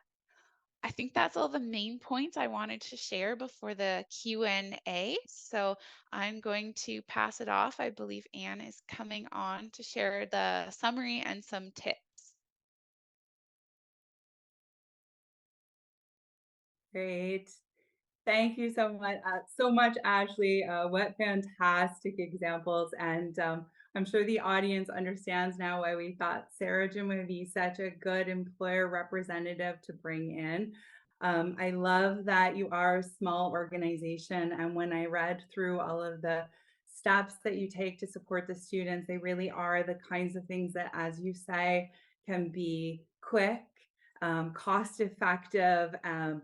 I think that's all the main points I wanted to share before the Q&A. So I'm going to pass it off. I believe Anne is coming on to share the summary and some tips. Great. Thank you so much, Ashley. What fantastic examples. And I'm sure the audience understands now why we thought Sarah-Jim would be such a good employer representative to bring in. I love that you are a small organization. And when I read through all of the steps that you take to support the students, they really are the kinds of things that, as you say, can be quick, cost effective,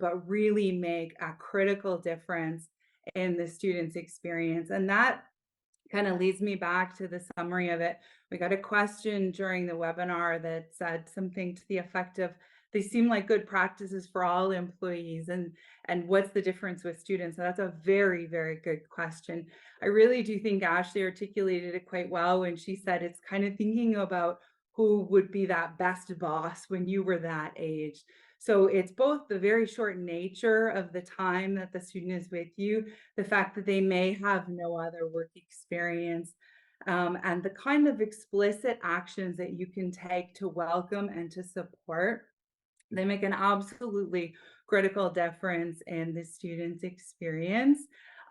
but really make a critical difference in the student's experience. And that kind of leads me back to the summary of it. We got a question during the webinar that said something to the effect of, they seem like good practices for all employees, and what's the difference with students? So that's a very, very good question. I really do think Ashley articulated it quite well when she said it's kind of thinking about who would be that best boss when you were that age. So it's both the very short nature of the time that the student is with you, the fact that they may have no other work experience, and the kind of explicit actions that you can take to welcome and to support. They make an absolutely critical difference in the student's experience,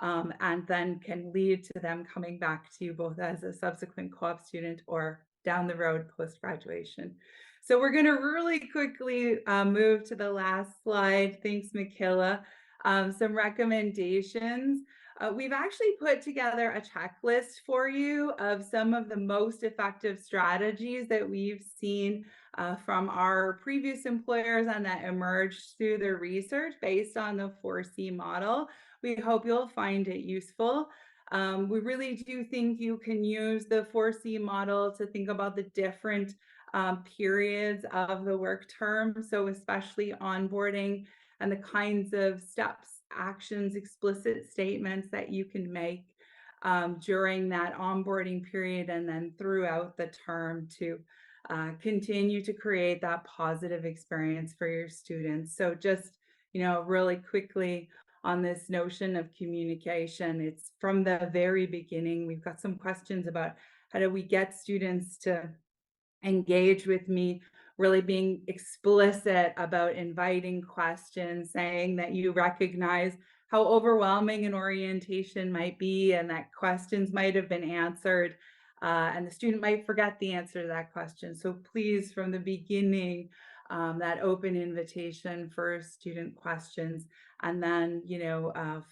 and then can lead to them coming back to you both as a subsequent co-op student or down the road post-graduation. So we're going to really quickly move to the last slide. Thanks, Michaela. Some recommendations. We've actually put together a checklist for you of some of the most effective strategies that we've seen from our previous employers and that emerged through the research based on the 4C model. We hope you'll find it useful. We really do think you can use the 4C model to think about the different periods of the work term. So especially onboarding and the kinds of steps, actions, explicit statements that you can make during that onboarding period and then throughout the term to continue to create that positive experience for your students. So just, really quickly on this notion of communication. It's from the very beginning. We've got some questions about how do we get students to engage with me, really being explicit about inviting questions, saying that you recognize how overwhelming an orientation might be and that questions might have been answered, and the student might forget the answer to that question. So please, from the beginning, that open invitation for student questions. And then,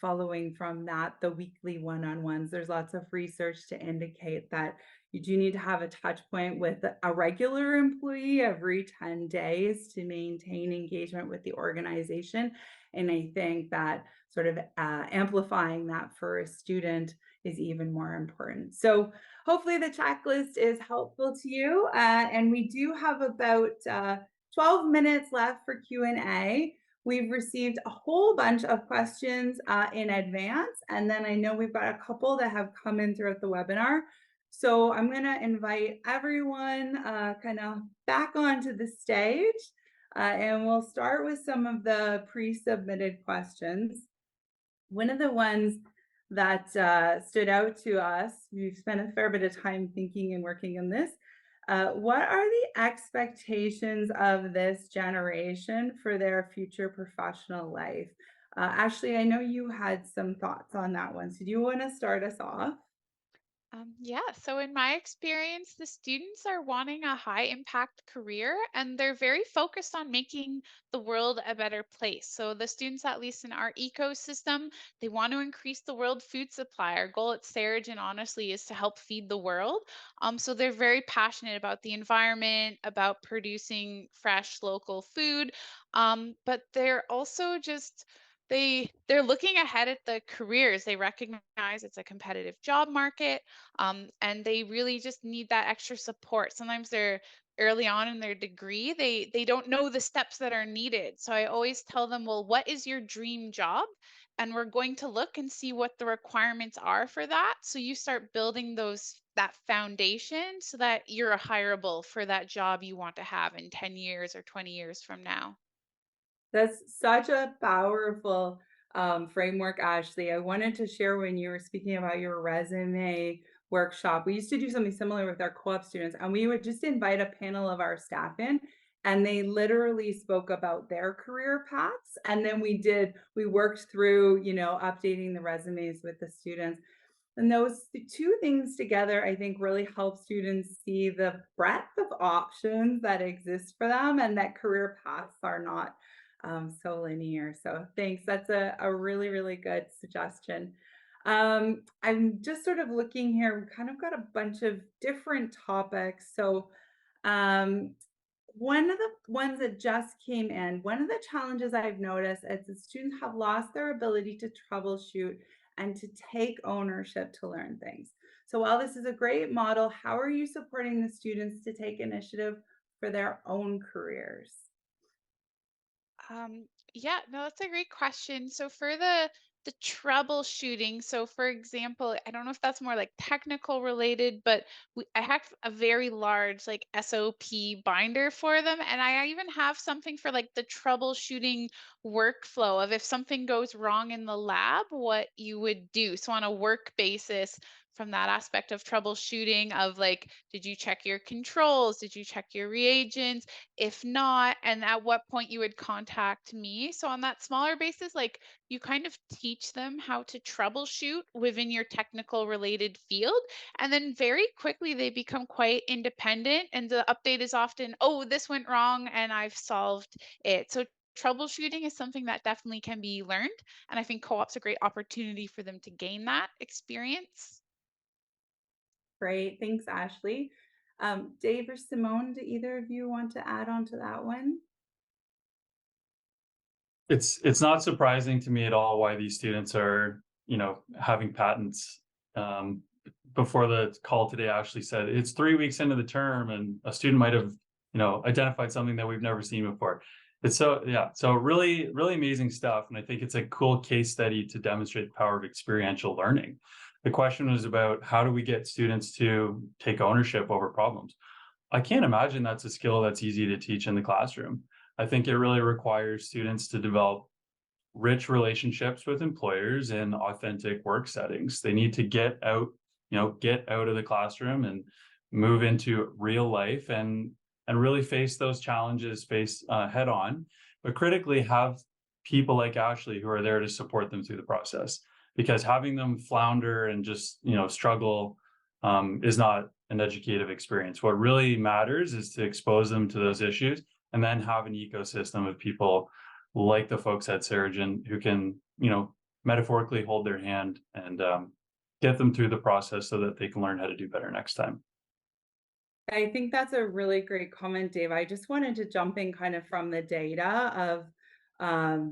following from that, the weekly one-on-ones. There's lots of research to indicate that you do need to have a touch point with a regular employee every 10 days to maintain engagement with the organization. And I think that sort of amplifying that for a student is even more important. So hopefully the checklist is helpful to you. And we do have about 12 minutes left for Q&A. We've received a whole bunch of questions in advance. And then I know we've got a couple that have come in throughout the webinar. So I'm going to invite everyone kind of back onto the stage, and we'll start with some of the pre-submitted questions. One of the ones that stood out to us, we've spent a fair bit of time thinking and working on this. What are the expectations of this generation for their future professional life? Ashley, I know you had some thoughts on that one. So do you want to start us off? Yeah, so in my experience, the students are wanting a high impact career and they're very focused on making the world a better place. So the students, at least in our ecosystem, they want to increase the world food supply. Our goal at Saragen, honestly, is to help feed the world. So they're very passionate about the environment, about producing fresh local food, but they're also just they're looking ahead at the careers. They recognize it's a competitive job market, and they really just need that extra support. Sometimes they're early on in their degree, they don't know the steps that are needed. So I always tell them, well, what is your dream job? And we're going to look and see what the requirements are for that. So you start building that foundation so that you're hireable for that job you want to have in 10 years or 20 years from now. That's such a powerful framework, Ashley. I wanted to share when you were speaking about your resume workshop. We used to do something similar with our co-op students, and we would just invite a panel of our staff in, and they literally spoke about their career paths. And then we worked through, updating the resumes with the students. And those two things together, I think, really help students see the breadth of options that exist for them and that career paths are not so linear. So thanks. That's a really, really good suggestion. I'm just sort of looking here. We've kind of got a bunch of different topics. So one of the ones that just came in, one of the challenges I've noticed is the students have lost their ability to troubleshoot and to take ownership to learn things. So while this is a great model, how are you supporting the students to take initiative for their own careers? Yeah, no, that's a great question. So for the troubleshooting, so for example, I don't know if that's more like technical related, but I have a very large like SOP binder for them, and I even have something for like the troubleshooting workflow of if something goes wrong in the lab, what you would do. So on a work basis, from that aspect of troubleshooting, of like, did you check your controls? Did you check your reagents? If not, and at what point you would contact me. So on that smaller basis, like you kind of teach them how to troubleshoot within your technical related field. And then very quickly they become quite independent. And the update is often, oh, this went wrong and I've solved it. So troubleshooting is something that definitely can be learned. And I think co-op's a great opportunity for them to gain that experience. Great. Thanks, Ashley. Dave or Simone, do either of you want to add on to that one? It's not surprising to me at all why these students are, having patents. Before the call today, Ashley said it's 3 weeks into the term, and a student might have, identified something that we've never seen before. It's so really, really amazing stuff. And I think it's a cool case study to demonstrate the power of experiential learning. The question was about how do we get students to take ownership over problems? I can't imagine that's a skill that's easy to teach in the classroom. I think it really requires students to develop rich relationships with employers in authentic work settings. They need to get out, get out of the classroom and move into real life and really face those challenges head on, but critically have people like Ashley who are there to support them through the process. Because having them flounder and just struggle is not an educative experience. What really matters is to expose them to those issues and then have an ecosystem of people like the folks at Sargent who can, metaphorically hold their hand and get them through the process so that they can learn how to do better next time. I think that's a really great comment, Dave. I just wanted to jump in kind of from the data of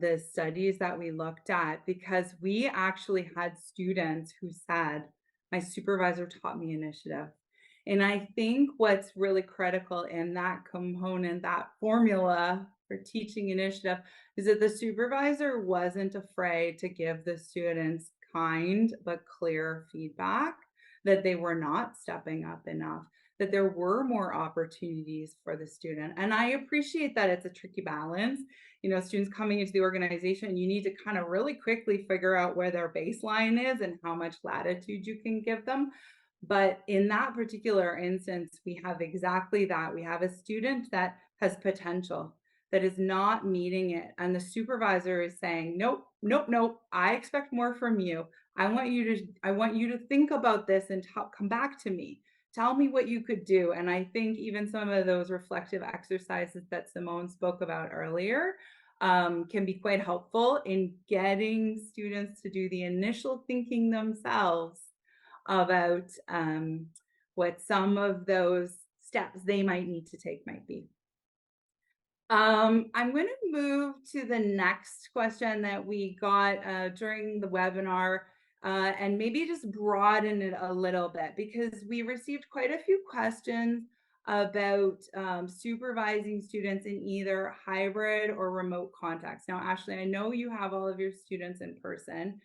the studies that we looked at, because we actually had students who said, my supervisor taught me initiative. And I think what's really critical in that component, that formula for teaching initiative, is that the supervisor wasn't afraid to give the students kind but clear feedback that they were not stepping up enough, that there were more opportunities for the student. And I appreciate that it's a tricky balance. Students coming into the organization, you need to kind of really quickly figure out where their baseline is and how much latitude you can give them. But in that particular instance, we have exactly that. We have a student that has potential, that is not meeting it. And the supervisor is saying, nope, nope, nope, I expect more from you. I want you to think about this and come back to me. Tell me what you could do. And I think even some of those reflective exercises that Simone spoke about earlier can be quite helpful in getting students to do the initial thinking themselves about what some of those steps they might need to take might be. I'm going to move to the next question that we got during the webinar. And maybe just broaden it a little bit, because we received quite a few questions about supervising students in either hybrid or remote contexts. Now, Ashley, I know you have all of your students in person.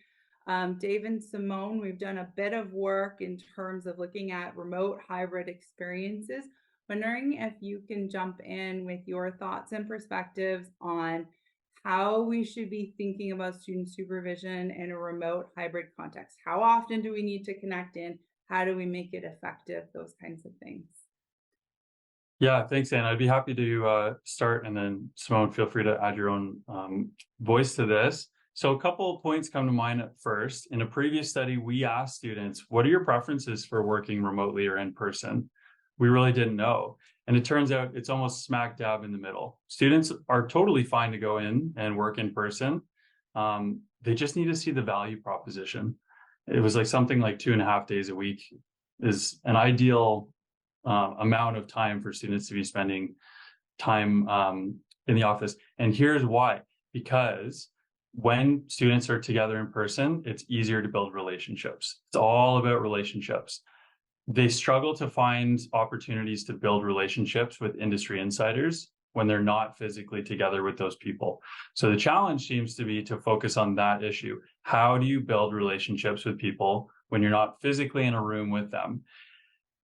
Dave and Simone, we've done a bit of work in terms of looking at remote hybrid experiences. Wondering if you can jump in with your thoughts and perspectives on how we should be thinking about student supervision in a remote hybrid context. How often do we need to connect in? How do we make it effective? Those kinds of things. Yeah, thanks, Anne. I'd be happy to start, and then Simone, feel free to add your own voice to this. So a couple of points come to mind at first. In a previous study, we asked students, what are your preferences for working remotely or in person? We really didn't know. And it turns out it's almost smack dab in the middle. Students are totally fine to go in and work in person. They just need to see the value proposition. It was like something like 2.5 days a week is an ideal amount of time for students to be spending time in the office. And here's why: because when students are together in person, it's easier to build relationships. It's all about relationships. They struggle to find opportunities to build relationships with industry insiders when they're not physically together with those people. So the challenge seems to be to focus on that issue. How do you build relationships with people when you're not physically in a room with them?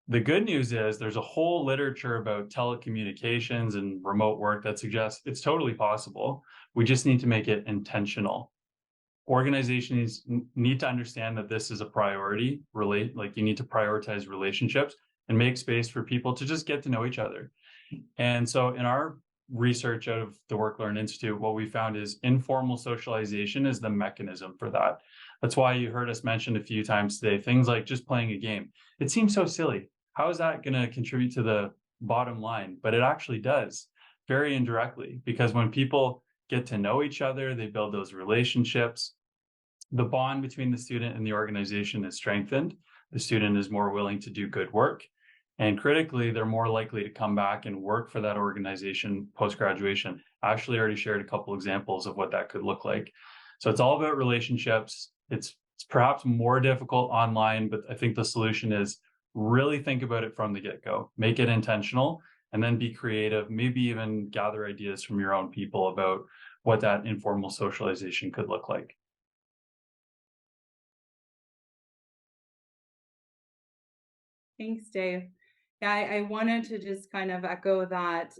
The good news is there's a whole literature about telecommunications and remote work that suggests it's totally possible. We just need to make it intentional. Organizations need to understand that this is a priority. You need to prioritize relationships and make space for people to just get to know each other. And so in our research out of the Work Learn Institute, what we found is informal socialization is the mechanism for that. That's why you heard us mention a few times today, things like just playing a game. It seems so silly. How is that going to contribute to the bottom line? But it actually does, very indirectly, because when people get to know each other, they build those relationships. The bond between the student and the organization is strengthened. The student is more willing to do good work. And critically, they're more likely to come back and work for that organization post-graduation. Ashley already shared a couple examples of what that could look like. So it's all about relationships. It's perhaps more difficult online, but I think the solution is really think about it from the get-go. Make it intentional, and then be creative. Maybe even gather ideas from your own people about what that informal socialization could look like. Thanks, Dave. Yeah, I wanted to just kind of echo that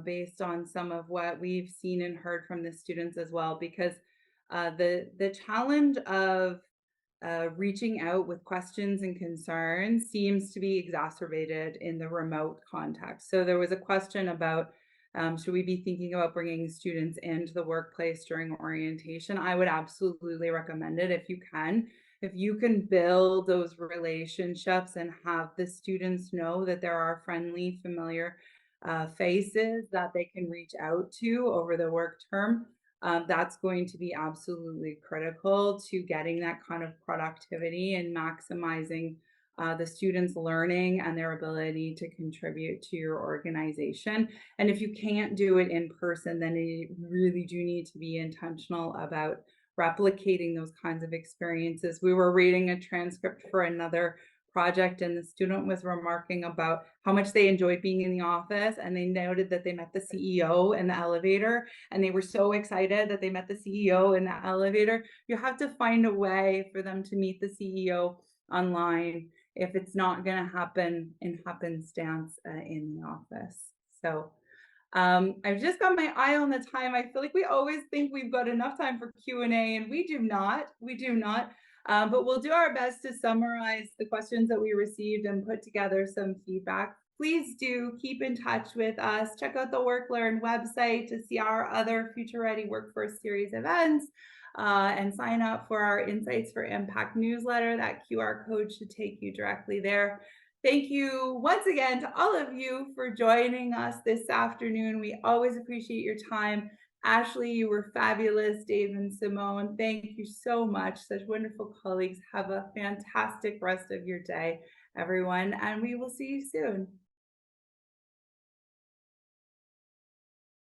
based on some of what we've seen and heard from the students as well, because The challenge of reaching out with questions and concerns seems to be exacerbated in the remote context. So there was a question about should we be thinking about bringing students into the workplace during orientation? I would absolutely recommend it if you can. If you can build those relationships and have the students know that there are friendly, familiar faces that they can reach out to over the work term, that's going to be absolutely critical to getting that kind of productivity and maximizing the students' learning and their ability to contribute to your organization. And if you can't do it in person, then you really do need to be intentional about replicating those kinds of experiences. We were reading a transcript for another project, and the student was remarking about how much they enjoyed being in the office, and they noted that they met the CEO in the elevator, and they were so excited that they met the CEO in the elevator. You have to find a way for them to meet the CEO online if it's not going to happen in happenstance in the office. So I've just got my eye on the time. I feel like we always think we've got enough time for Q&A, and we do not. We do not. But we'll do our best to summarize the questions that we received and put together some feedback. Please do keep in touch with us. Check out the WorkLearn website to see our other Future Ready Workforce Series events, and sign up for our Insights for Impact newsletter. That QR code should take you directly there. Thank you once again to all of you for joining us this afternoon. We always appreciate your time. Ashley, you were fabulous. Dave and Simone, thank you so much. Such wonderful colleagues. Have a fantastic rest of your day, everyone, and we will see you soon.